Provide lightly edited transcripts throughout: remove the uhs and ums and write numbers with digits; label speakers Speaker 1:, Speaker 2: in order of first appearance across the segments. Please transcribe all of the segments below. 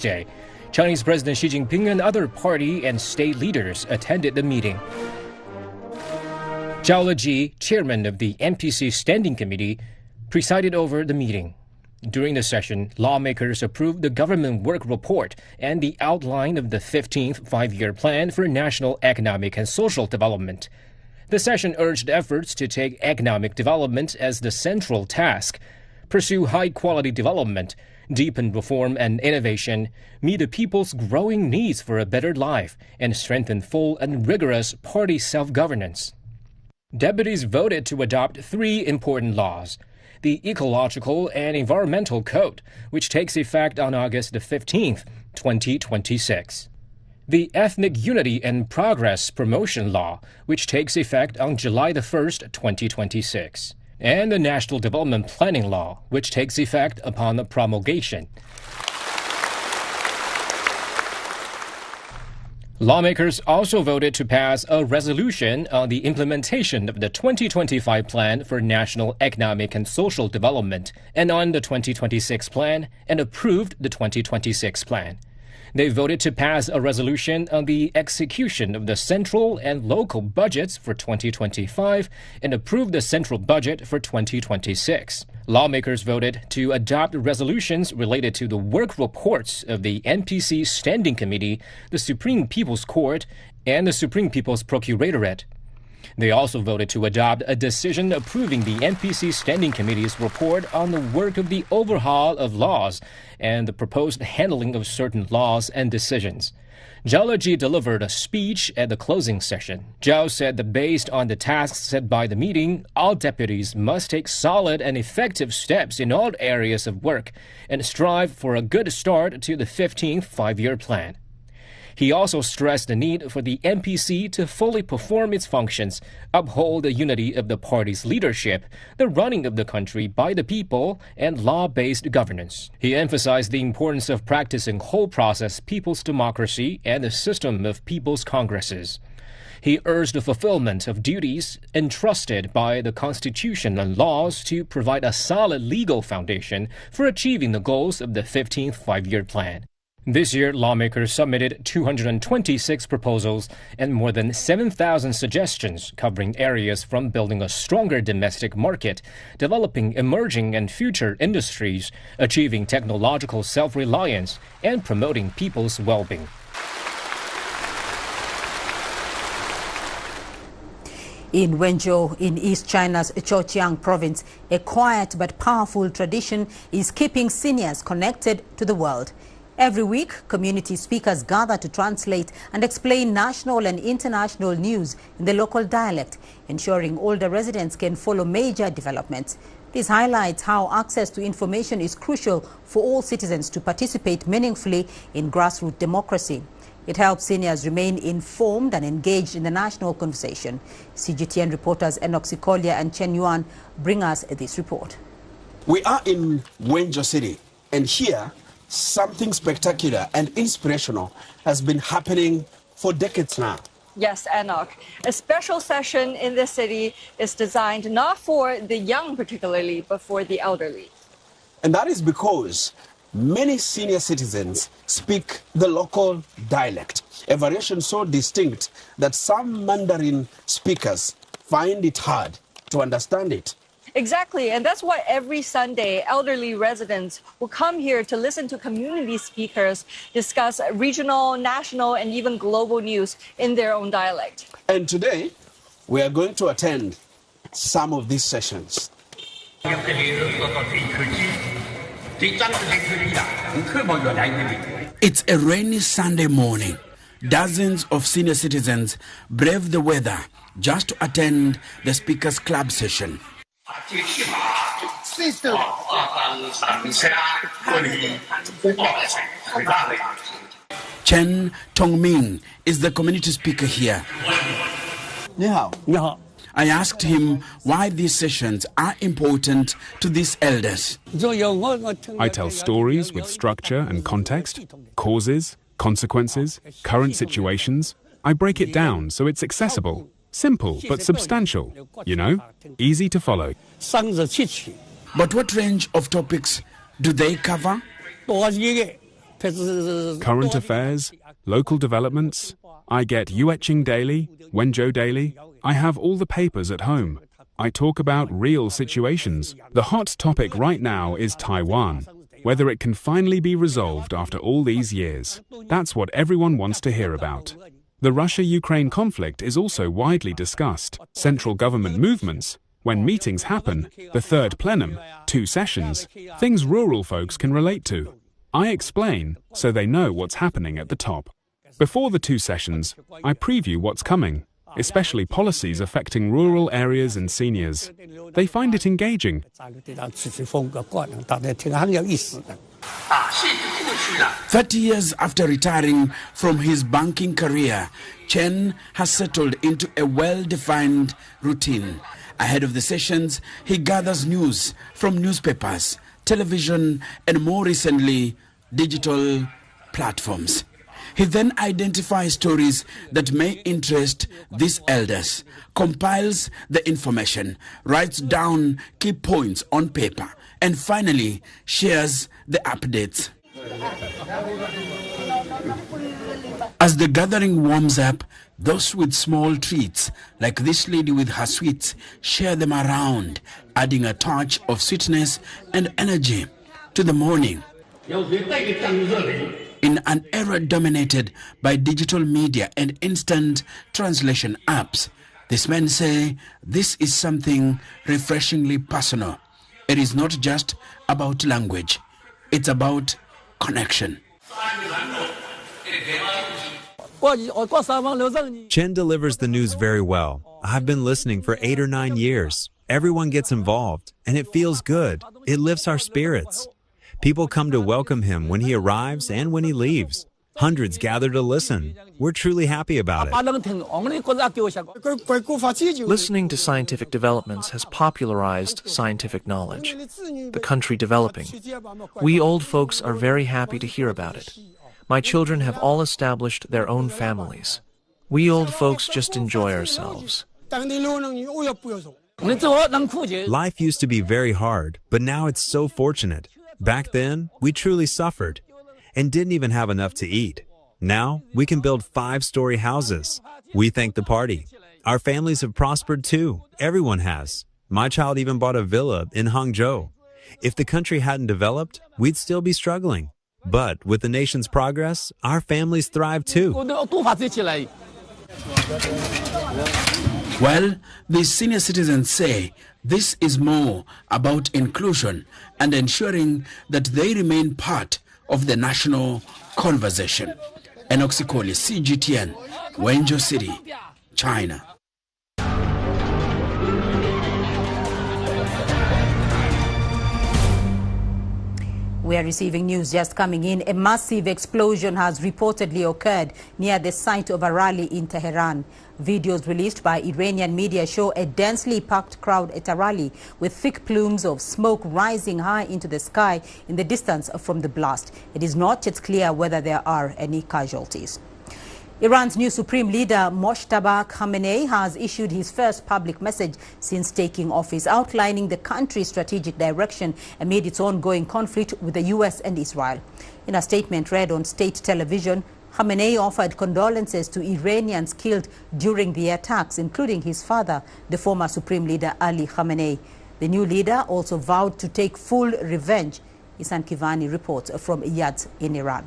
Speaker 1: Day. Chinese President Xi Jinping and other party and state leaders attended the meeting. Zhao Leji, chairman of the NPC Standing Committee, presided over the meeting. During the session, lawmakers approved the government work report and the outline of the 15th five-year plan for national economic and social development. The session urged efforts to take economic development as the central task, pursue high-quality development, deepen reform and innovation, meet the people's growing needs for a better life, and strengthen full and rigorous party self-governance. Deputies voted to adopt three important laws. The Ecological and Environmental Code, which takes effect on August 15th, 2026. The Ethnic Unity and Progress Promotion Law, which takes effect on July 1st, 2026. And the National Development Planning Law, which takes effect upon the promulgation. Lawmakers also voted to pass a resolution on the implementation of the 2025 Plan for National Economic and Social Development and on the 2026 Plan and approved the 2026 Plan. They voted to pass a resolution on the execution of the central and local budgets for 2025 and approved the central budget for 2026. Lawmakers voted to adopt resolutions related to the work reports of the NPC Standing Committee, the Supreme People's Court, and the Supreme People's Procuratorate. They also voted to adopt a decision approving the NPC Standing Committee's report on the work of the overhaul of laws and the proposed handling of certain laws and decisions. Zhao Leji delivered a speech at the closing session. Zhao said that based on the tasks set by the meeting, all deputies must take solid and effective steps in all areas of work and strive for a good start to the 15th five-year plan. He also stressed the need for the NPC to fully perform its functions, uphold the unity of the party's leadership, the running of the country by the people, and law-based governance. He emphasized the importance of practicing whole-process people's democracy and the system of people's congresses. He urged the fulfillment of duties entrusted by the Constitution and laws to provide a solid legal foundation for achieving the goals of the 15th five-year plan. This year, lawmakers submitted 226 proposals and more than 7,000 suggestions covering areas from building a stronger domestic market, developing emerging and future industries, achieving technological self-reliance, and promoting people's well-being.
Speaker 2: In Wenzhou, in East China's Zhejiang province, a quiet but powerful tradition is keeping seniors connected to the world. Every week, community speakers gather to translate and explain national and international news in the local dialect, ensuring older residents can follow major developments. This highlights how access to information is crucial for all citizens to participate meaningfully in grassroots democracy. It helps seniors remain informed and engaged in the national conversation. CGTN reporters Enoch Sikolia and Chen Yuan bring us this report.
Speaker 3: We are in Wenzhou City, and here, something spectacular and inspirational has been happening for decades now.
Speaker 4: Yes, Enoch. A special session in this city is designed not for the young particularly, but for the elderly.
Speaker 3: And that is because many senior citizens speak the local dialect, a variation so distinct that some Mandarin speakers find it hard to understand it.
Speaker 4: Exactly, and that's why every Sunday, elderly residents will come here to listen to community speakers discuss regional, national, and even global news in their own dialect.
Speaker 3: And today, we are going to attend some of these sessions.
Speaker 5: It's a rainy Sunday morning. Dozens of senior citizens brave the weather just to attend the Speakers Club session. Chen Tongming is the community speaker here. I asked him why these sessions are important to these elders.
Speaker 6: I tell stories with structure and context, causes, consequences, current situations. I break it down so it's accessible. Simple but substantial, you know, easy to follow.
Speaker 5: But what range of topics do they cover?
Speaker 6: Current affairs, local developments. I get Yueching Daily, Wenzhou Daily. I have all the papers at home. I talk about real situations. The hot topic right now is Taiwan, whether it can finally be resolved after all these years. That's what everyone wants to hear about. The Russia-Ukraine conflict is also widely discussed. Central government movements, when meetings happen, the third plenum, 2 sessions, things rural folks can relate to. I explain so they know what's happening at the top. Before the 2 sessions, I preview what's coming, especially policies affecting rural areas and seniors. They find it engaging.
Speaker 5: 30 years after retiring from his banking career, Chen has settled into a well-defined routine. Ahead of the sessions, he gathers news from newspapers, television, and more recently, digital platforms. He then identifies stories that may interest these elders, compiles the information, writes down key points on paper, and finally shares the updates. As the gathering warms up, those with small treats, like this lady with her sweets, share them around, adding a touch of sweetness and energy to the morning. In an era dominated by digital media and instant translation apps, these men say this is something refreshingly personal. It is not just about language, it's about connection.
Speaker 7: Chen delivers the news very well. I've been listening for 8 or 9 years. Everyone gets involved, and it feels good. It lifts our spirits. People come to welcome him when he arrives and when he leaves. Hundreds gather to listen. We're truly happy about it.
Speaker 8: Listening to scientific developments has popularized scientific knowledge. The country developing. We old folks are very happy to hear about it. My children have all established their own families. We old folks just enjoy ourselves.
Speaker 7: Life used to be very hard, but now it's so fortunate. Back then, we truly suffered and didn't even have enough to eat. Now, we can build 5-story houses. We thank the party. Our families have prospered too. Everyone has. My child even bought a villa in Hangzhou. If the country hadn't developed, we'd still be struggling. But with the nation's progress, our families thrive too.
Speaker 5: Well, the senior citizens say this is more about inclusion and ensuring that they remain part of the national conversation. Enoxicoli, CGTN, Wenzhou City, China.
Speaker 2: We are receiving news just coming in. A massive explosion has reportedly occurred near the site of a rally in Tehran. Videos released by Iranian media show a densely packed crowd at a rally with thick plumes of smoke rising high into the sky in the distance from the blast. It is not yet clear whether there are any casualties. Iran's new supreme leader, Mojtaba Khamenei, has issued his first public message since taking office, outlining the country's strategic direction amid its ongoing conflict with the U.S. and Israel. In a statement read on state television, Khamenei offered condolences to Iranians killed during the attacks, including his father, the former supreme leader Ali Khamenei. The new leader also vowed to take full revenge. Isan Kivani reports from Yazd in Iran.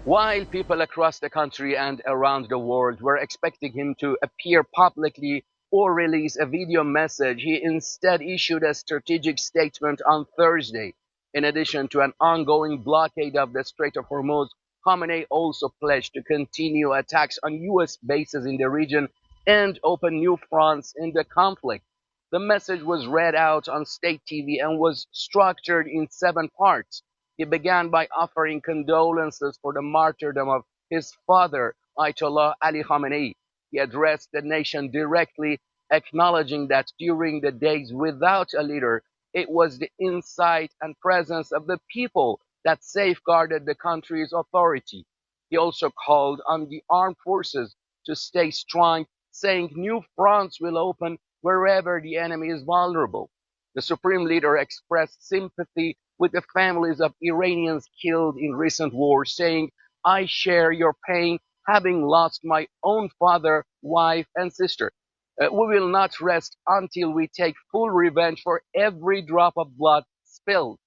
Speaker 9: While people across the country and around the world were expecting him to appear publicly or release a video message, he instead issued a strategic statement on Thursday. In addition to an ongoing blockade of the Strait of Hormuz, Khamenei also pledged to continue attacks on U.S. bases in the region and open new fronts in the conflict. The message was read out on state TV and was structured in 7 parts. He began by offering condolences for the martyrdom of his father, Ayatollah Ali Khamenei. He addressed the nation directly, acknowledging that during the days without a leader, it was the insight and presence of the people that safeguarded the country's authority. He also called on the armed forces to stay strong, saying new fronts will open wherever the enemy is vulnerable. The supreme leader expressed sympathy with the families of Iranians killed in recent wars, saying, "I share your pain, having lost my own father, wife, and sister. We will not rest until we take full revenge for every drop of blood spilled."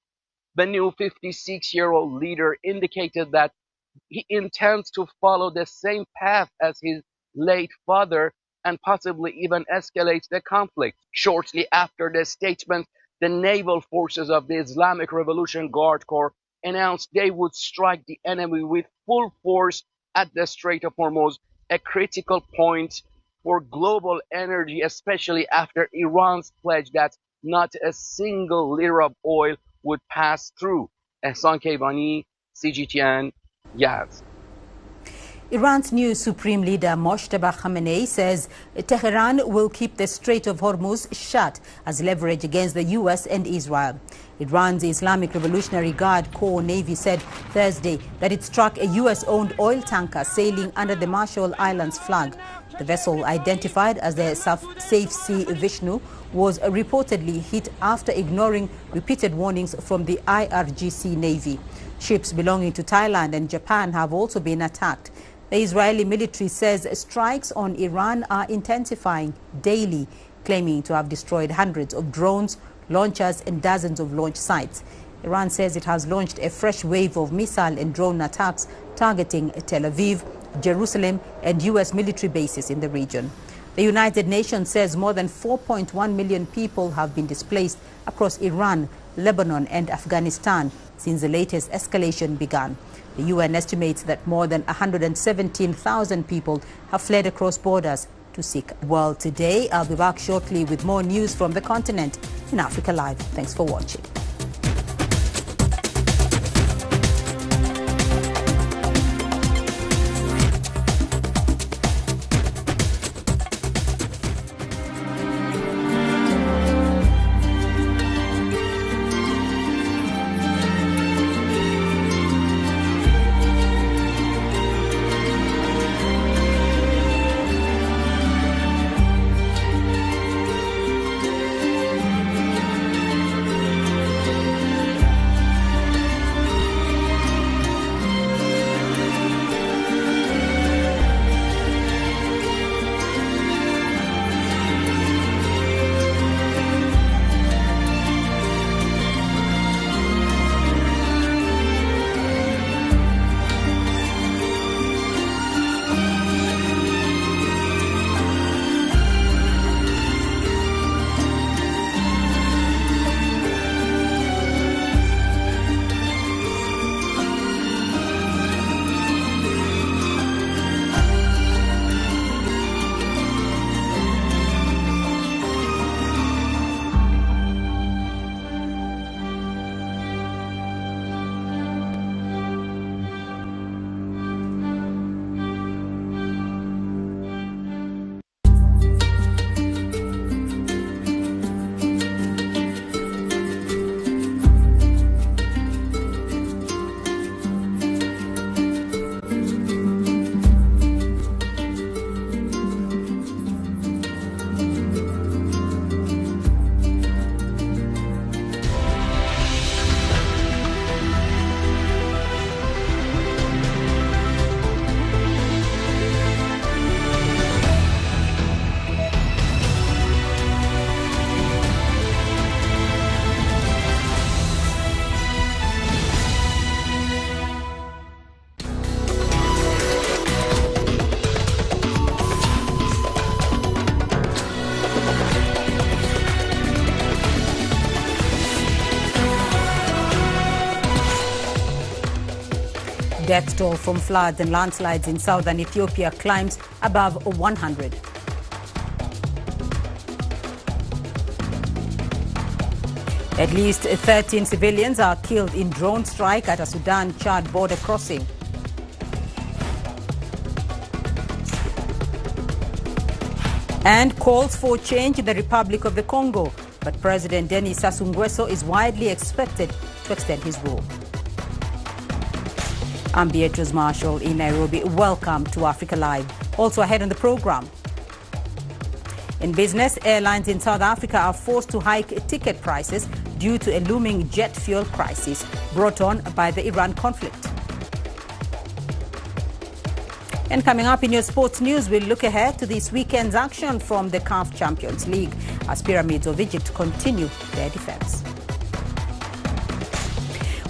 Speaker 9: The new 56-year-old leader indicated that he intends to follow the same path as his late father and possibly even escalate the conflict. Shortly after the statement, the naval forces of the Islamic Revolution Guard Corps announced they would strike the enemy with full force at the Strait of Hormuz, a critical point for global energy, especially after Iran's pledge that not a single liter of oil would pass through. Ehsan Keivani, CGTN, Yazd.
Speaker 2: Iran's new supreme leader Mojtaba Khamenei says Tehran will keep the Strait of Hormuz shut as leverage against the U.S. and Israel. Iran's Islamic Revolutionary Guard Corps Navy said Thursday that it struck a U.S.-owned oil tanker sailing under the Marshall Islands flag. The vessel, identified as the Safe Sea Vishnu, was reportedly hit after ignoring repeated warnings from the IRGC Navy. Ships belonging to Thailand and Japan have also been attacked. The Israeli military says strikes on Iran are intensifying daily, claiming to have destroyed hundreds of drones, launchers and dozens of launch sites. Iran says it has launched a fresh wave of missile and drone attacks targeting Tel Aviv, Jerusalem and U.S. military bases in the region. The United Nations says more than 4.1 million people have been displaced across Iran, Lebanon and Afghanistan since the latest escalation began. The UN estimates that more than 117,000 people have fled across borders to seek world today. I'll be back shortly with more news from the continent in Africa Live. Thanks for watching. Death toll from floods and landslides in southern Ethiopia climbs above 100. At least 13 civilians are killed in drone strike at a Sudan-Chad border crossing. And calls for change in the Republic of the Congo. But President Denis Sassou Nguesso is widely expected to extend his rule. I'm Beatrice Marshall in Nairobi. Welcome to Africa Live. Also ahead on the program. In business, airlines in South Africa are forced to hike ticket prices due to a looming jet fuel crisis brought on by the Iran conflict. And coming up in your sports news, we'll look ahead to this weekend's action from the CAF Champions League as Pyramids of Egypt continue their defense.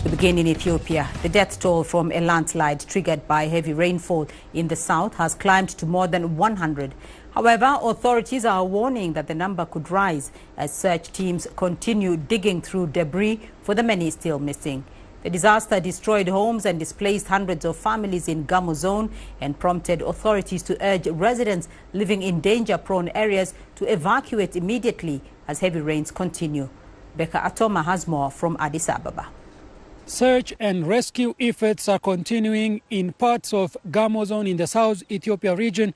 Speaker 2: We begin in Ethiopia. The death toll from a landslide triggered by heavy rainfall in the south has climbed to more than 100. However, authorities are warning that the number could rise as search teams continue digging through debris for the many still missing. The disaster destroyed homes and displaced hundreds of families in Gamo zone and prompted authorities to urge residents living in danger-prone areas to evacuate immediately as heavy rains continue. Becca Atoma has more from Addis Ababa.
Speaker 10: Search and rescue efforts are continuing in parts of Gamo zone in the South Ethiopia region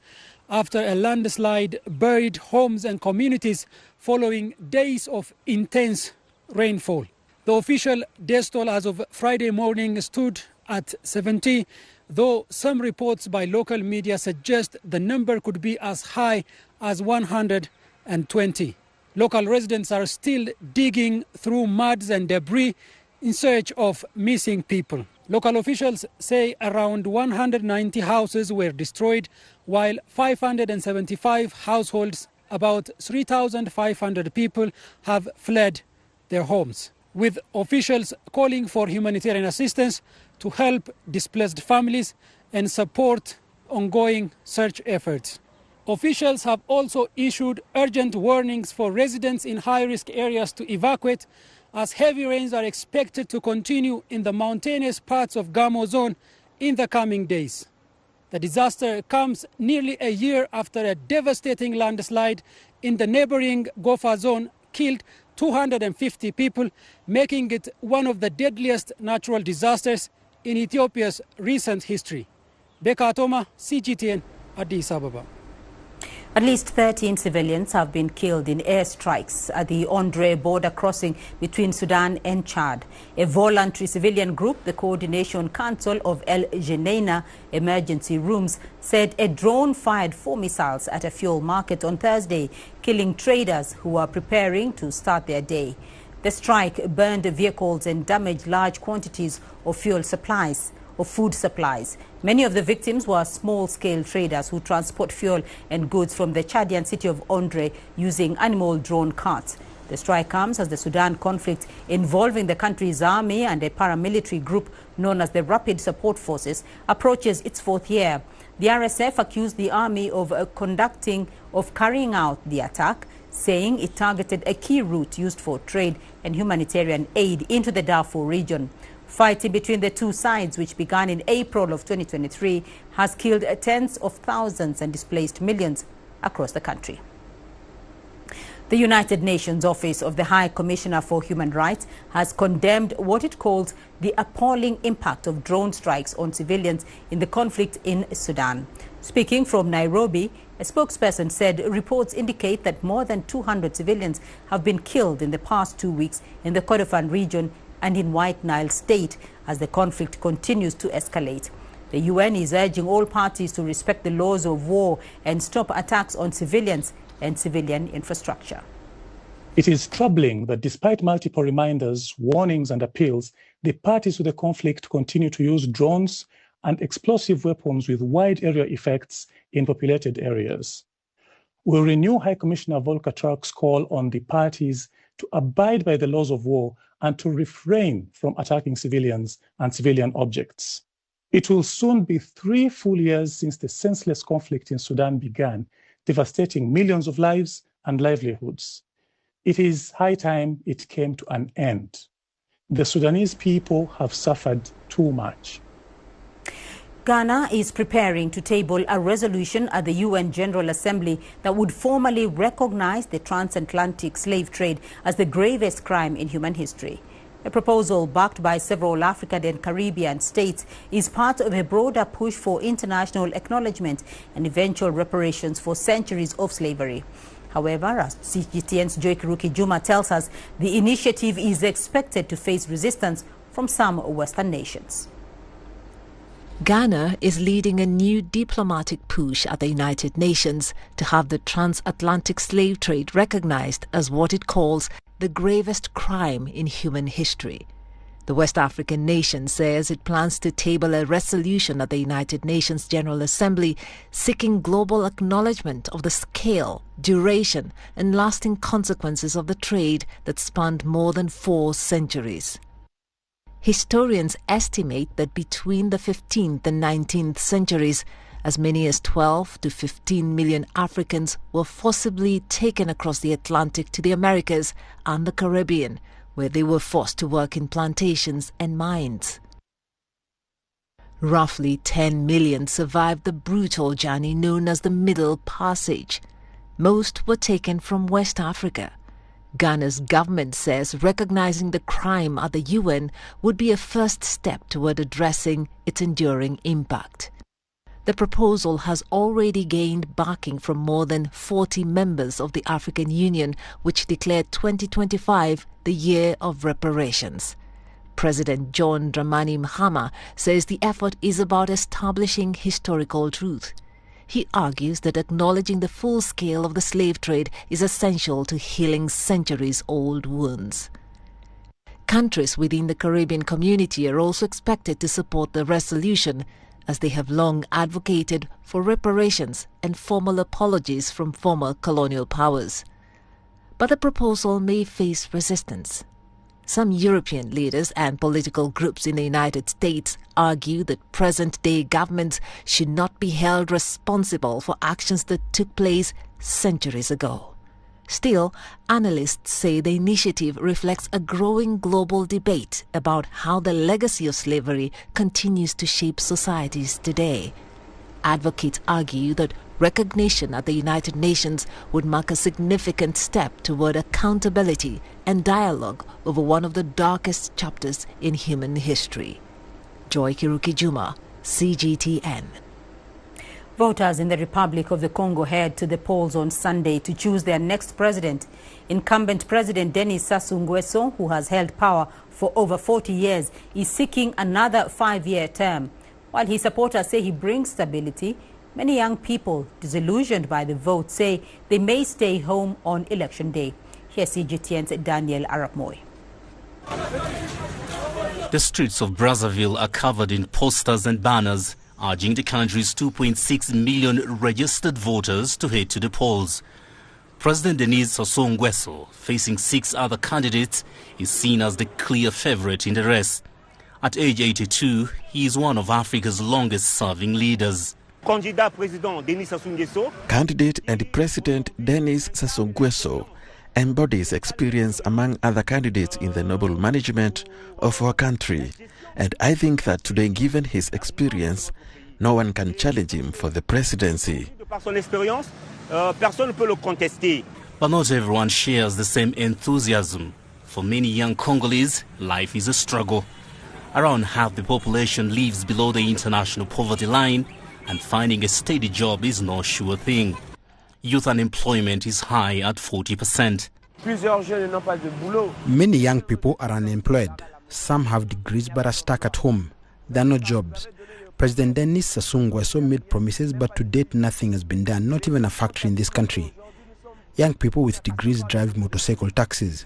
Speaker 10: after a landslide buried homes and communities following days of intense rainfall. The official death toll as of Friday morning stood at 70, though some reports by local media suggest the number could be as high as 120. Local residents are still digging through muds and debris in search of missing people. Local officials say around 190 houses were destroyed, while 575 households, about 3,500 people, have fled their homes, with officials calling for humanitarian assistance to help displaced families and support ongoing search efforts. Officials have also issued urgent warnings for residents in high-risk areas to evacuate as heavy rains are expected to continue in the mountainous parts of Gamo zone in the coming days. The disaster comes nearly a year after a devastating landslide in the neighboring Gofa zone killed 250 people, making it one of the deadliest natural disasters in Ethiopia's recent history. Becca Atoma, CGTN, Addis Ababa.
Speaker 2: At least 13 civilians have been killed in airstrikes at the Andre border crossing between Sudan and Chad. A voluntary civilian group, the Coordination Council of El Geneina Emergency Rooms, said a drone fired 4 missiles at a fuel market on Thursday, killing traders who were preparing to start their day. The strike burned vehicles and damaged large quantities of fuel supplies. Of food supplies. Many of the victims were small-scale traders who transport fuel and goods from the Chadian city of Andre using animal drone carts. The strike comes as the Sudan conflict involving the country's army and a paramilitary group known as the Rapid Support Forces approaches its 4th year. The RSF accused the army of carrying out the attack, saying it targeted a key route used for trade and humanitarian aid into the Darfur region. Fighting between the two sides, which began in April of 2023, has killed tens of thousands and displaced millions across the country. The United Nations Office of the High Commissioner for Human Rights has condemned what it calls the appalling impact of drone strikes on civilians in the conflict in Sudan. Speaking from Nairobi, a spokesperson said reports indicate that more than 200 civilians have been killed in the past 2 weeks in the Kordofan region and in White Nile State as the conflict continues to escalate. The UN is urging all parties to respect the laws of war and stop attacks on civilians and civilian infrastructure.
Speaker 11: It is troubling that despite multiple reminders, warnings and appeals, the parties to the conflict continue to use drones and explosive weapons with wide area effects in populated areas. We'll renew High Commissioner Volker Turk's call on the parties to abide by the laws of war and to refrain from attacking civilians and civilian objects. It will soon be 3 full years since the senseless conflict in Sudan began, devastating millions of lives and livelihoods. It is high time it came to an end. The Sudanese people have suffered too much.
Speaker 2: Ghana is preparing to table a resolution at the UN General Assembly that would formally recognize the transatlantic slave trade as the gravest crime in human history. A proposal backed by several African and Caribbean states is part of a broader push for international acknowledgement and eventual reparations for centuries of slavery. However, as CGTN's Joy Kiruki Juma tells us, the initiative is expected to face resistance from some Western nations.
Speaker 12: Ghana is leading a new diplomatic push at the United Nations to have the transatlantic slave trade recognized as what it calls the gravest crime in human history. The West African nation says it plans to table a resolution at the United Nations General Assembly seeking global acknowledgement of the scale, duration, and lasting consequences of the trade that spanned more than 4 centuries. Historians estimate that between the 15th and 19th centuries, as many as 12 to 15 million Africans were forcibly taken across the Atlantic to the Americas and the Caribbean, where they were forced to work in plantations and mines. Roughly 10 million survived the brutal journey known as the Middle Passage. Most were taken from West Africa. Ghana's government says recognizing the crime at the UN would be a first step toward addressing its enduring impact. The proposal has already gained backing from more than 40 members of the African Union, which declared 2025 the year of reparations. President John Dramani Mahama says the effort is about establishing historical truth. He argues that acknowledging the full scale of the slave trade is essential to healing centuries-old wounds. Countries within the Caribbean community are also expected to support the resolution, as they have long advocated for reparations and formal apologies from former colonial powers. But the proposal may face resistance. Some European leaders and political groups in the United States argue that present-day governments should not be held responsible for actions that took place centuries ago. Still, analysts say the initiative reflects a growing global debate about how the legacy of slavery continues to shape societies today. Advocates argue that recognition at the United Nations would mark a significant step toward accountability and dialogue over one of the darkest chapters in human history. Joy Kiruki-Juma, CGTN.
Speaker 2: Voters in the Republic of the Congo head to the polls on Sunday to choose their next president. Incumbent President Denis Sassou Nguesso, who has held power for over 40 years, is seeking another 5-year term. While his supporters say he brings stability, many young people disillusioned by the vote say they may stay home on election day. Here's CGTN's Daniel Arapmoy.
Speaker 13: The streets of Brazzaville are covered in posters and banners urging the country's 2.6 million registered voters to head to the polls. President Denis Sassou Nguesso, facing 6 other candidates, is seen as the clear favorite in the race. At age 82, he is one of Africa's longest-serving leaders.
Speaker 14: Candidate and President Denis Sassou Nguesso embodies experience among other candidates in the noble management of our country. And I think that today, given his experience, no one can challenge him for the presidency.
Speaker 13: But not everyone shares the same enthusiasm. For many young Congolese, life is a struggle. Around half the population lives below the international poverty line, and finding a steady job is no sure thing. Youth unemployment is high at 40%.
Speaker 15: Many young people are unemployed. Some have degrees but are stuck at home. There are no jobs. President Denis Sassou Nguesso made promises, but to date nothing has been done, not even a factory in this country. Young people with degrees drive motorcycle taxis.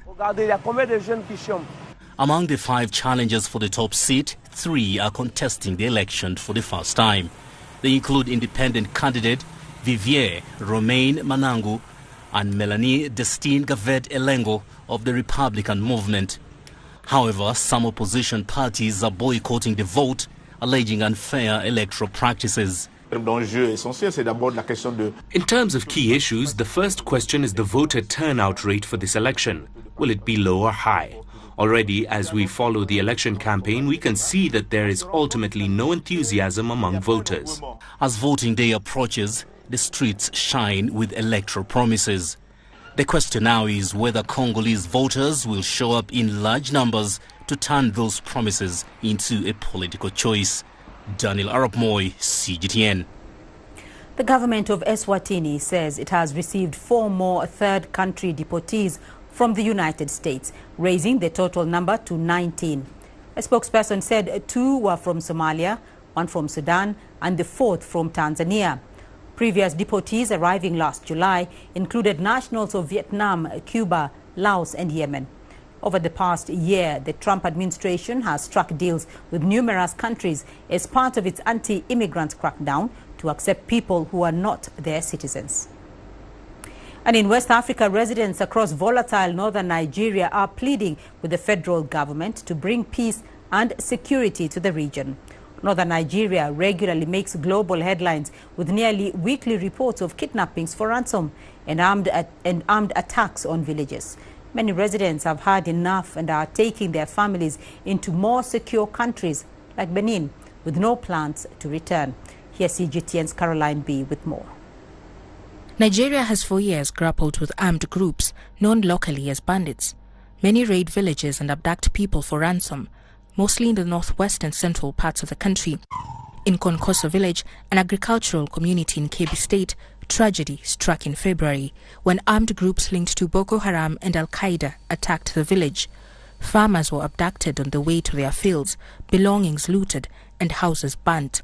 Speaker 13: Among the 5 challengers for the top seat, 3 are contesting the election for the first time. They include independent candidate Vivier Romain Manangu and Melanie Destine Gavet Elengo of the Republican movement. However, some opposition parties are boycotting the vote, alleging unfair electoral practices.
Speaker 16: In terms of key issues, the first question is the voter turnout rate for this election. Will it be low or high? Already, as we follow the election campaign, we can see that there is ultimately no enthusiasm among voters.
Speaker 13: As voting day approaches, the streets shine with electoral promises. The question now is whether Congolese voters will show up in large numbers to turn those promises into a political choice. Daniel Arapmoy, CGTN.
Speaker 2: The government of Eswatini says it has received 4 more third country deportees from the United States, raising the total number to 19. A spokesperson said 2 were from Somalia, 1 from Sudan, and the 4th from Tanzania. Previous deportees arriving last July included nationals of Vietnam, Cuba, Laos and Yemen. Over the past year, the Trump administration has struck deals with numerous countries as part of its anti-immigrant crackdown to accept people who are not their citizens. And in West Africa, residents across volatile northern Nigeria are pleading with the federal government to bring peace and security to the region. Northern Nigeria regularly makes global headlines with nearly weekly reports of kidnappings for ransom and armed attacks on villages. Many residents have had enough and are taking their families into more secure countries like Benin with no plans to return. Here's CGTN's Caroline B. with more.
Speaker 17: Nigeria has for years grappled with armed groups known locally as bandits. Many raid villages and abduct people for ransom, mostly in the northwest and central parts of the country. In Nguesso village, an agricultural community in Kebbi State, tragedy struck in February when armed groups linked to Boko Haram and Al-Qaeda attacked the village. Farmers were abducted on the way to their fields, belongings looted, and houses burnt.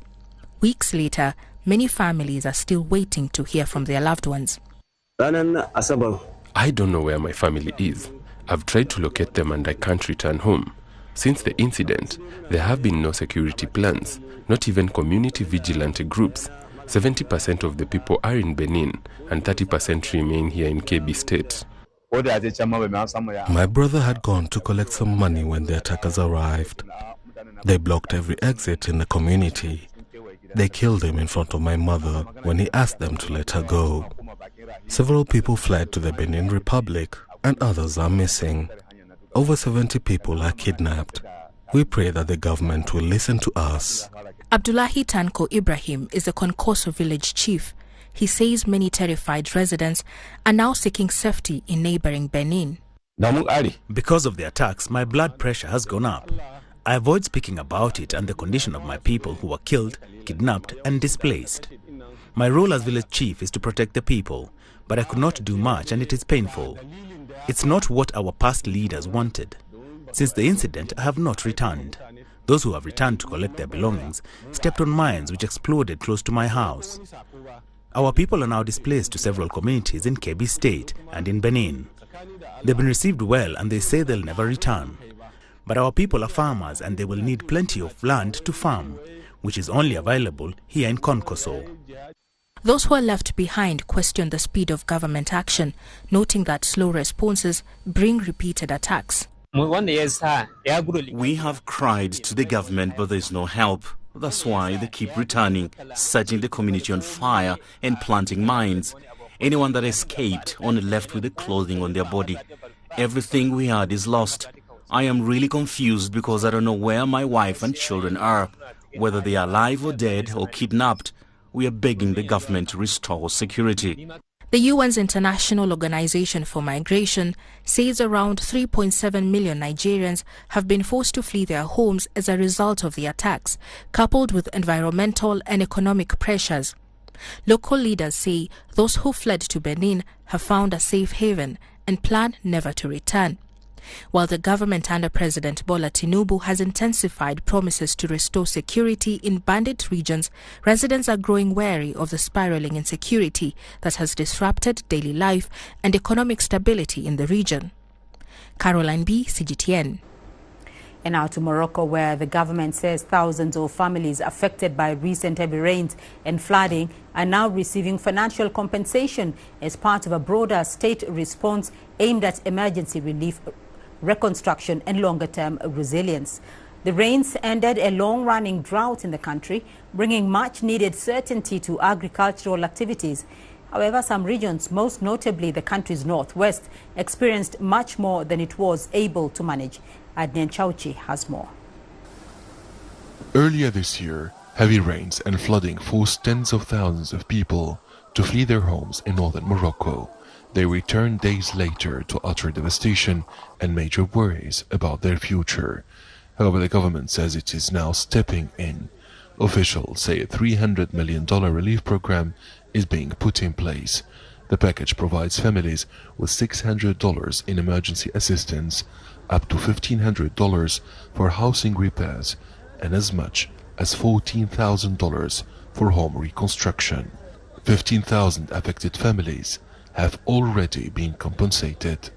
Speaker 17: Weeks later, many families are still waiting to hear from their loved ones.
Speaker 18: I don't know where my family is. I've tried to locate them and I can't return home. Since the incident, there have been no security plans, not even community vigilante groups. 70% of the people are in Benin and 30% remain here in Kebbi State.
Speaker 19: My brother had gone to collect some money when the attackers arrived. They blocked every exit in the community. They killed him in front of my mother when he asked them to let her go. Several people fled to the Benin Republic and others are missing. Over 70 people are kidnapped. We pray that the government will listen to us.
Speaker 17: Abdullahi Tanko Ibrahim is the Nguesso village chief. He says many terrified residents are now seeking safety in neighboring Benin.
Speaker 20: Because of the attacks, my blood pressure has gone up. I avoid speaking about it and the condition of my people who were killed, kidnapped and displaced. My role as village chief is to protect the people, but I could not do much and it is painful. It's not what our past leaders wanted. Since the incident, I have not returned. Those who have returned to collect their belongings stepped on mines which exploded close to my house. Our people are now displaced to several communities in Kebbi State and in Benin. They've been received well and they say they'll never return. But our people are farmers and they will need plenty of land to farm, which is only available here in Nguesso.
Speaker 17: Those who are left behind question the speed of government action, noting that slow responses bring repeated attacks.
Speaker 13: We have cried to the government, but there's no help. That's why they keep returning, setting the community on fire and planting mines. Anyone that escaped only left with the clothing on their body. Everything we had is lost. I am really confused because I don't know where my wife and children are, whether they are alive or dead or kidnapped. We are begging the government to restore security.
Speaker 17: The UN's International Organization for Migration says around 3.7 million Nigerians have been forced to flee their homes as a result of the attacks, coupled with environmental and economic pressures. Local leaders say those who fled to Benin have found a safe haven and plan never to return. While the government under President Bola Tinubu has intensified promises to restore security in bandit regions, residents are growing wary of the spiraling insecurity that has disrupted daily life and economic stability in the region. Caroline B., CGTN.
Speaker 2: And now to Morocco, where the government says thousands of families affected by recent heavy rains and flooding are now receiving financial compensation as part of a broader state response aimed at emergency relief, reconstruction and longer-term resilience. The rains ended a long-running drought in the country, bringing much-needed certainty to agricultural activities. However, some regions, most notably the country's northwest, experienced much more than it was able to manage. Adnan Chauchi has more.
Speaker 21: Earlier this year, heavy rains and flooding forced tens of thousands of people to flee their homes in northern Morocco. They returned days later to utter devastation and major worries about their future. However, the government says it is now stepping in. Officials say a $300 million relief program is being put in place. The package provides families with $600 in emergency assistance, up to $1,500 for housing repairs, and as much as $14,000 for home reconstruction. 15,000 affected families have already been compensated.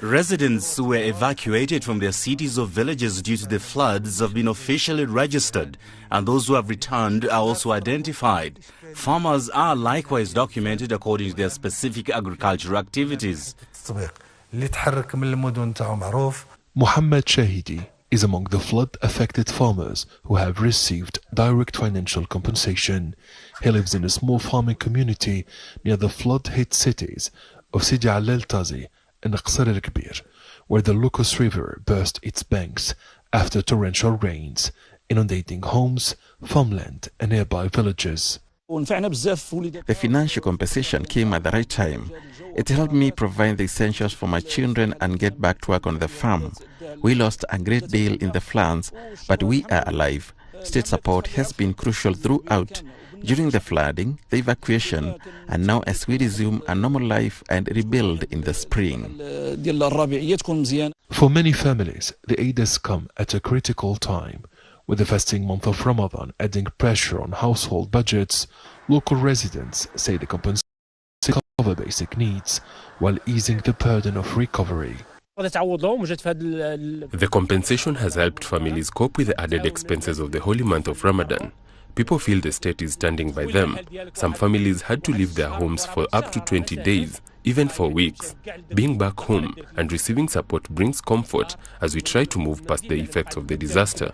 Speaker 1: Residents who were evacuated from their cities or villages due to the floods have been officially registered, and those who have returned are also identified. Farmers are likewise documented according to their specific agricultural activities.
Speaker 21: Mohammed Shahidi is among the flood-affected farmers who have received direct financial compensation. He lives in a small farming community near the flood-hit cities of Sidi al-Tazi and Qasr al-Kbir, where the Lucas River burst its banks after torrential rains, inundating homes, farmland and nearby villages.
Speaker 14: The financial compensation came at the right time. It helped me provide the essentials for my children and get back to work on the farm. We lost a great deal in the floods, but we are alive. State support has been crucial throughout, during the flooding, the evacuation, and now as we resume a normal life and rebuild in the spring.
Speaker 21: For many families, the aid has come at a critical time. With the fasting month of Ramadan adding pressure on household budgets, local residents say the compensation cover basic needs while easing the burden of recovery.
Speaker 18: The compensation has helped families cope with the added expenses of the holy month of Ramadan. People feel the state is standing by them. Some families had to leave their homes for up to 20 days, even for weeks. Being back home and receiving support brings comfort as we try to move past the effects of the disaster.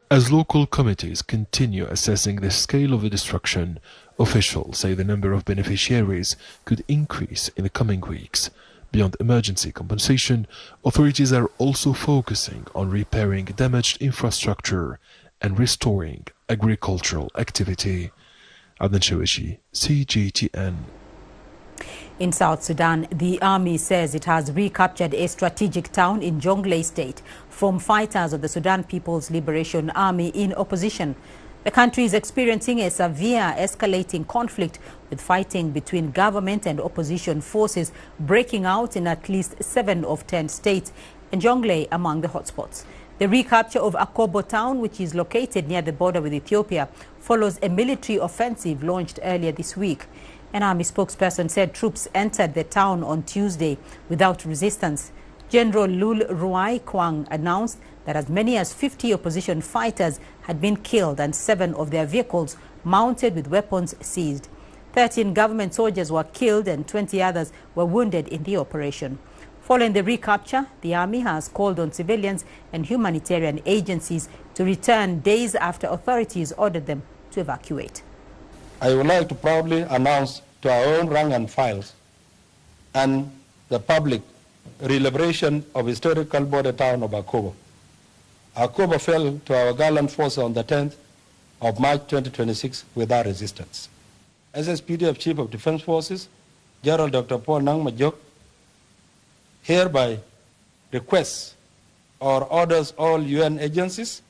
Speaker 21: As local committees continue assessing the scale of the destruction, officials say the number of beneficiaries could increase in the coming weeks. Beyond emergency compensation, authorities are also focusing on repairing damaged infrastructure and restoring agricultural activity. Adnan Shawishi, CGTN.
Speaker 2: In South Sudan, the army says it has recaptured a strategic town in Jonglei State from fighters of the Sudan People's Liberation Army in opposition. The country is experiencing a severe escalating conflict with fighting between government and opposition forces breaking out in at least 7 of 10 states, and Jonglei among the hotspots. The recapture of Akobo town, which is located near the border with Ethiopia, follows a military offensive launched earlier this week. An army spokesperson said troops entered the town on Tuesday without resistance. General Lul Ruai Kwang announced that as many as 50 opposition fighters had been killed and 7 of their vehicles mounted with weapons seized. 13 government soldiers were killed and 20 others were wounded in the operation. Following the recapture, the army has called on civilians and humanitarian agencies to return days after authorities ordered them to evacuate.
Speaker 22: I would like to proudly announce to our own rank and files and the public re-liberation of historical border town of Akobo. Akobo fell to our gallant force on the 10th of March 2026 without resistance. SSPDF Chief of Defense Forces, General Dr. Paul Nang Majok, hereby requests or orders all UN agencies,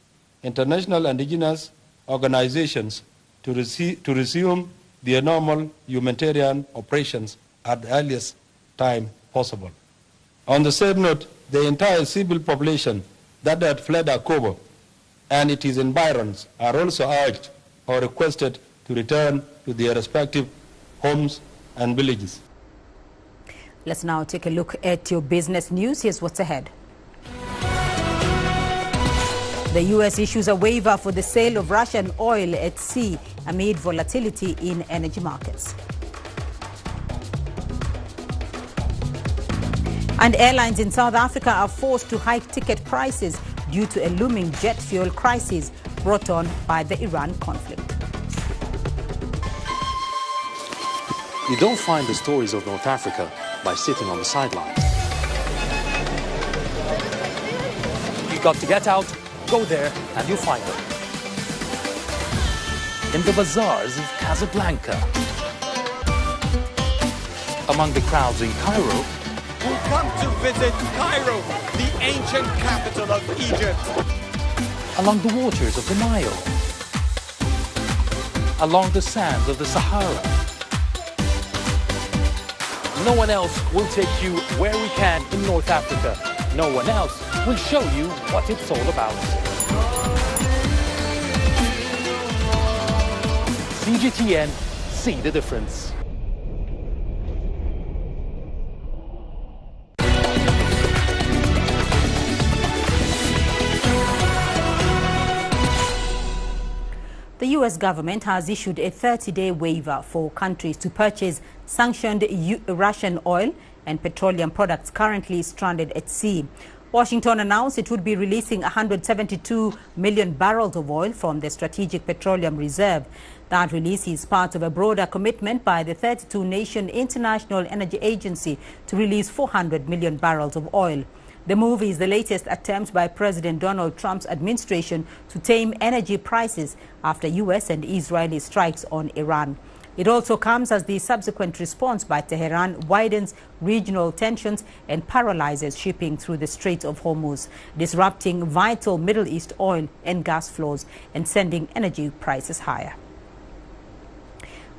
Speaker 22: international and indigenous organizations to resume their normal humanitarian operations at the earliest time possible. On the same note, the entire civil population that had fled Akobo and its environs are also urged or requested to return to their respective homes and villages.
Speaker 2: Let's now take a look at your business news. Here's what's ahead. The U.S. issues a waiver for the sale of Russian oil at sea amid volatility in energy markets. And airlines in South Africa are forced to hike ticket prices due to a looming jet fuel crisis brought on by the Iran conflict.
Speaker 23: You don't find the stories of North Africa by sitting on the sidelines. You've got to get out, go there, and you'll find them. In the bazaars of Casablanca. Among the crowds in Cairo.
Speaker 24: We'll come to visit Cairo, the ancient capital of Egypt.
Speaker 23: Along the waters of the Nile. Along the sands of the Sahara. No one else will take you where we can in North Africa. No one else will show you what it's all about. CGTN, see the difference.
Speaker 2: The U.S. government has issued a 30-day waiver for countries to purchase sanctioned Russian oil and petroleum products currently stranded at sea. Washington announced it would be releasing 172 million barrels of oil from the Strategic Petroleum Reserve. That release is part of a broader commitment by the 32-nation International Energy Agency to release 400 million barrels of oil. The move is the latest attempt by President Donald Trump's administration to tame energy prices after U.S. and Israeli strikes on Iran. It also comes as the subsequent response by Tehran widens regional tensions and paralyzes shipping through the Strait of Hormuz, disrupting vital Middle East oil and gas flows and sending energy prices higher.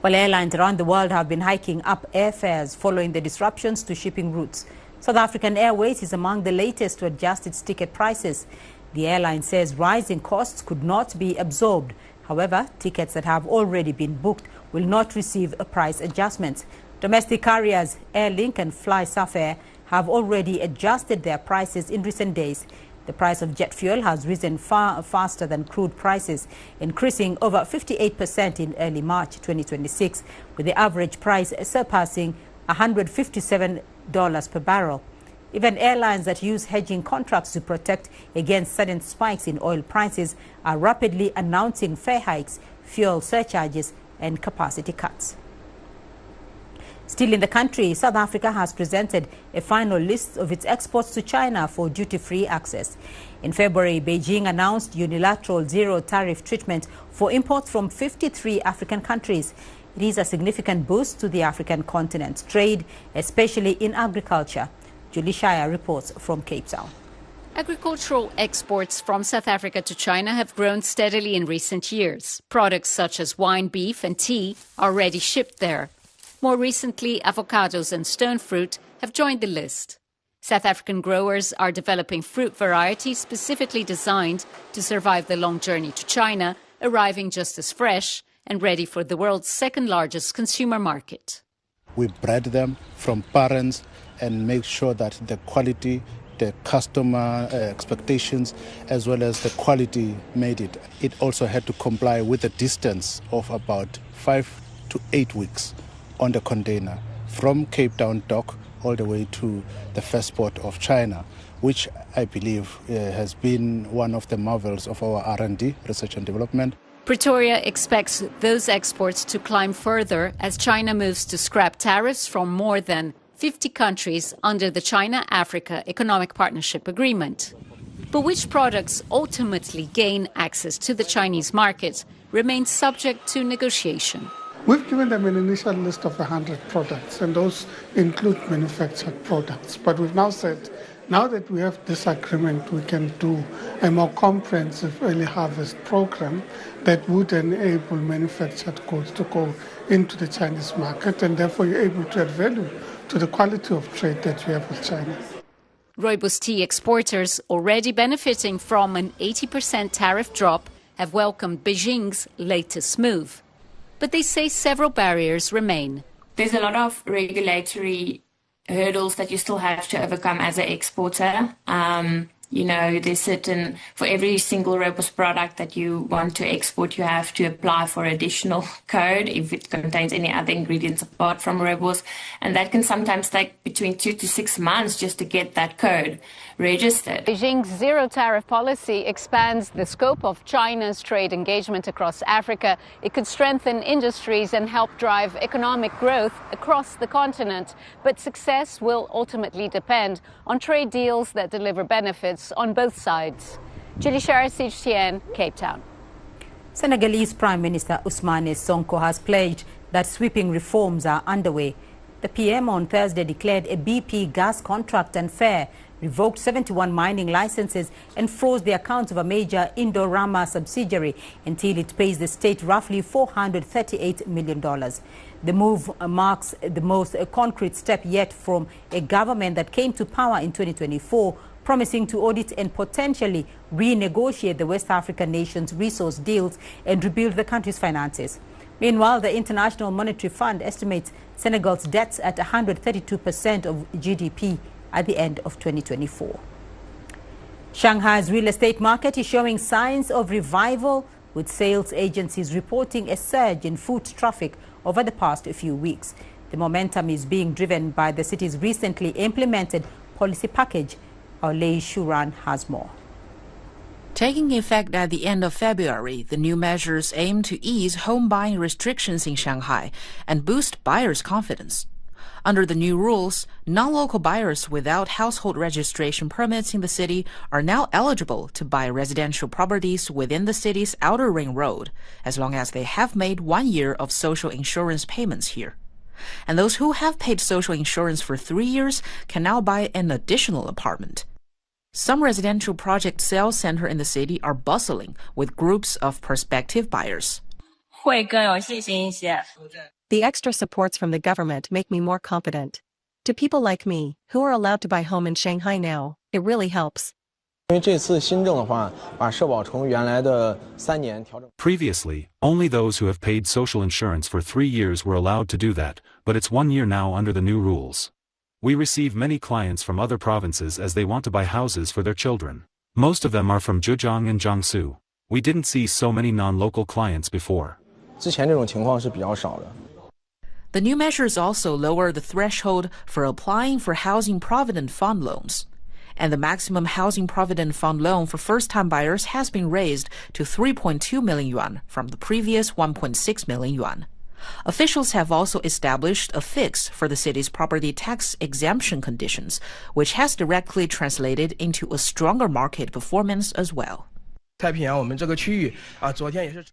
Speaker 2: Well, airlines around the world have been hiking up airfares following the disruptions to shipping routes. South African Airways is among the latest to adjust its ticket prices. The airline says rising costs could not be absorbed. However, tickets that have already been booked will not receive a price adjustment. Domestic carriers Airlink and FlySafair have already adjusted their prices in recent days. The price of jet fuel has risen far faster than crude prices, increasing over 58% in early March 2026, with the average price surpassing $157 per barrel. Even airlines that use hedging contracts to protect against sudden spikes in oil prices are rapidly announcing fare hikes, fuel surcharges and capacity cuts. Still in the country, South Africa has presented a final list of its exports to China for duty-free access. In February, Beijing announced unilateral zero-tariff treatment for imports from 53 African countries. It is a significant boost to the African continent's trade, especially in agriculture. Julie Shire reports from Cape Town.
Speaker 3: Agricultural exports from South Africa to China have grown steadily in recent years. Products such as wine, beef and tea are already shipped there. More recently, avocados and stone fruit have joined the list. South African growers are developing fruit varieties specifically designed to survive the long journey to China, arriving just as fresh and ready for the world's second-largest consumer market.
Speaker 4: We bred them from parents and make sure that the quality, the customer expectations, as well as the quality made it. It also had to comply with a distance of about 5 to 8 weeks on the container from Cape Town dock all the way to the first port of China, which I believe has been one of the marvels of our R&D, research and development.
Speaker 3: Pretoria expects those exports to climb further as China moves to scrap tariffs from more than 50 countries under the China-Africa Economic Partnership Agreement. But which products ultimately gain access to the Chinese market remains subject to negotiation.
Speaker 6: We've given them an initial list of 100 products, and those include manufactured products. But we've now said, now that we have this agreement, we can do a more comprehensive early harvest program that would enable manufactured goods to go into the Chinese market, and therefore you're able to add value to the quality of trade that we have with China.
Speaker 3: Rooibos tea exporters, already benefiting from an 80% tariff drop, have welcomed Beijing's latest move. But they say several barriers remain.
Speaker 8: There's a lot of regulatory hurdles that you still have to overcome as an exporter. There's certain, for every single rooibos product that you want to export, you have to apply for additional code if it contains any other ingredients apart from rooibos. And that can sometimes take between 2 to 6 months just to get that code registered.
Speaker 3: Beijing's zero-tariff policy expands the scope of China's trade engagement across Africa. It could strengthen industries and help drive economic growth across the continent. But success will ultimately depend on trade deals that deliver benefits on both sides. Julie Shara, CGTN, Cape Town.
Speaker 2: Senegalese Prime Minister Ousmane Sonko has pledged that sweeping reforms are underway. The PM on Thursday declared a BP gas contract unfair, revoked 71 mining licenses and froze the accounts of a major Indorama subsidiary until it pays the state roughly $438 million. The move marks the most concrete step yet from a government that came to power in 2024, promising to audit and potentially renegotiate the West African nation's resource deals and rebuild the country's finances. Meanwhile, the International Monetary Fund estimates Senegal's debts at 132% of GDP at the end of 2024. Shanghai's real estate market is showing signs of revival with sales agencies reporting a surge in foot traffic over the past few weeks. The momentum is being driven by the city's recently implemented policy package. Our Lei Shuran has more.
Speaker 5: Taking effect at the end of February, the new measures aim to ease home buying restrictions in Shanghai and boost buyers' confidence. Under the new rules, non-local buyers without household registration permits in the city are now eligible to buy residential properties within the city's outer ring road, as long as they have made 1 year of social insurance payments here. And those who have paid social insurance for 3 years can now buy an additional apartment. Some residential project sales centers in the city are bustling with groups of prospective buyers.
Speaker 7: The extra supports from the government make me more confident. To people like me, who are allowed to buy home in Shanghai now, it really helps.
Speaker 9: Previously, only those who have paid social insurance for 3 years were allowed to do that, but it's 1 year now under the new rules. We receive many clients from other provinces as they want to buy houses for their children. Most of them are from Zhejiang and Jiangsu. We didn't see so many non-local clients before.
Speaker 5: The new measures also lower the threshold for applying for Housing Provident Fund loans. And the maximum Housing Provident Fund loan for first-time buyers has been raised to 3.2 million yuan from the previous 1.6 million yuan. Officials have also established a fix for the city's property tax exemption conditions, which has directly translated into a stronger market performance as well.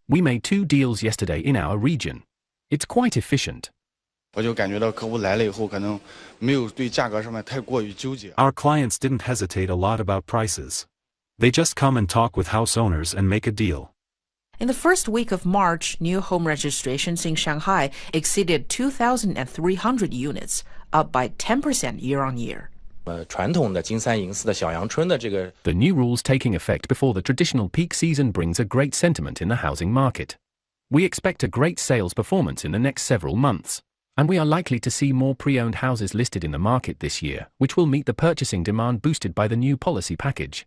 Speaker 10: We made 2 deals yesterday in our region. It's quite efficient.
Speaker 9: Our clients didn't hesitate a lot about prices. They just come and talk with house owners and make a deal.
Speaker 5: In the first week of March, new home registrations in Shanghai exceeded 2,300 units, up by 10% year-on-year.
Speaker 10: The new rules taking effect before the traditional peak season brings a great sentiment in the housing market. We expect a great sales performance in the next several months, and we are likely to see more pre-owned houses listed in the market this year, which will meet the purchasing demand boosted by the new policy package.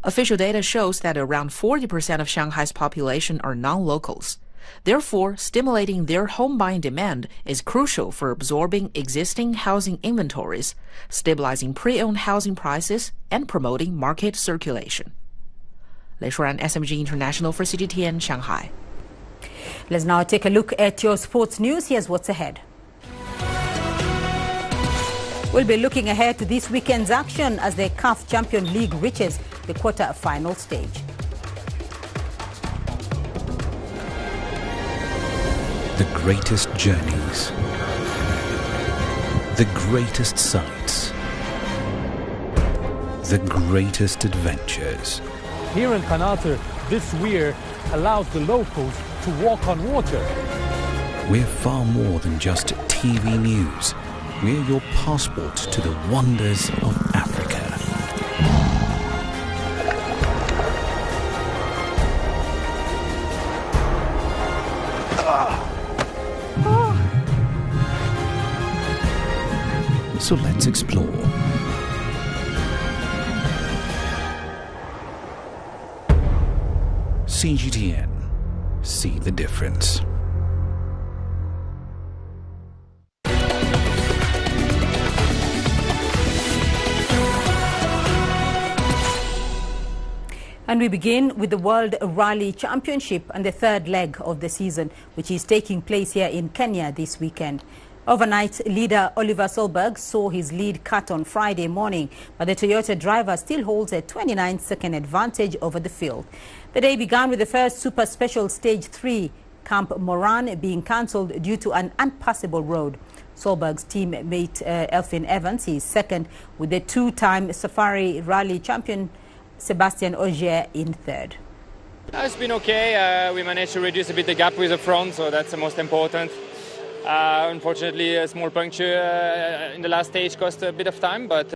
Speaker 5: Official data shows that around 40% of Shanghai's population are non-locals. Therefore, stimulating their home buying demand is crucial for absorbing existing housing inventories, stabilizing pre-owned housing prices, and promoting market circulation. Lei Shuran, SMG International for CGTN, Shanghai.
Speaker 2: Let's now take a look at your sports news. Here's what's ahead. We'll be looking ahead to this weekend's action as the CAF Champions League reaches the quarter-final stage.
Speaker 25: The greatest journeys, the greatest sights, the greatest adventures.
Speaker 23: Here in Kanata, this weir allows the locals to walk on water.
Speaker 25: We're far more than just TV news. We're your passport to the wonders of Africa. So let's explore. CGTN. See the difference.
Speaker 2: And we begin with the World Rally Championship and the third leg of the season, which is taking place here in Kenya this weekend. Overnight, leader Oliver Solberg saw his lead cut on Friday morning, but the Toyota driver still holds a 29-second advantage over the field. The day began with the first Super Special Stage 3 Camp Moran being cancelled due to an unpassable road. Solberg's teammate Elfyn Evans is second, with the two-time Safari Rally champion Sebastian Ogier in third.
Speaker 26: It's been okay. We managed to reduce a bit the gap with the front, so that's the most important. Unfortunately, a small puncture in the last stage cost a bit of time, but